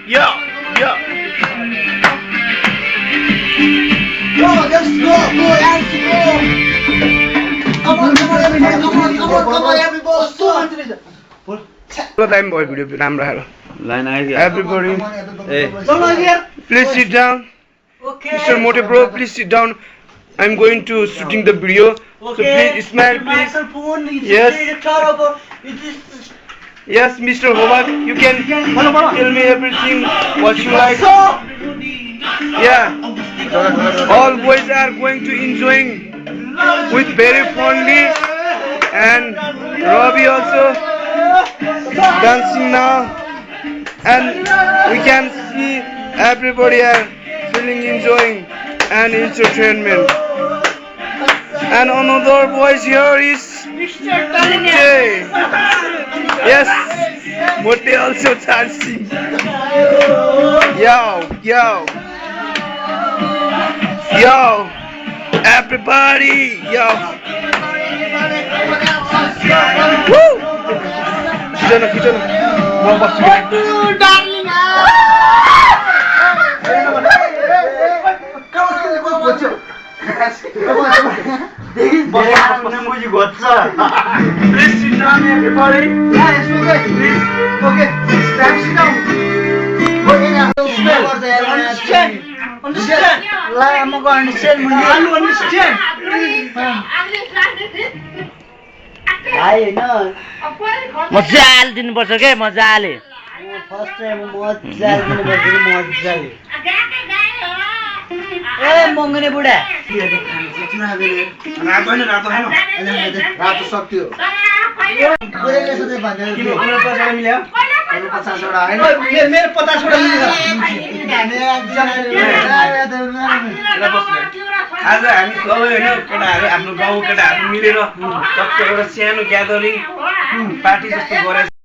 Yeah, yeah. Go, let's go, let's go. Come on, everybody, come on, everybody. Hello, time boy video. Ramra hello. Line idea. Everybody, here. please sit down. Okay. Mr. Mote bro, please sit down. I'm going to shooting the video. So please smile, please. Yes. Yes, Mr. Hobart, you can tell me everything what you like. Yeah. All boys are going to enjoying with very fondly, and Robbie also dancing now, and we can see everybody are feeling enjoying and entertainment. And another boys here is Jay. Yes, Mote also dancing. Yo, yo, yo, everybody, yo. Woo! Kitchen. More box. Please sit down, everybody. Okay, stand sit down. Understand? I'm not going to understand. You understand? मजाले दिनुपर्छ के मजाले first time मजाले दिनुपर्छ कि मजाले ए मङ्गने बुढा रातो सक्यो मेरो 50 वटा आज हामी सबै होइन केटाहरू आफ्नो गाउँ केटाहरू मिलेर एउटा सानो ग्यादरिङ पार्टी जस्तो गरेर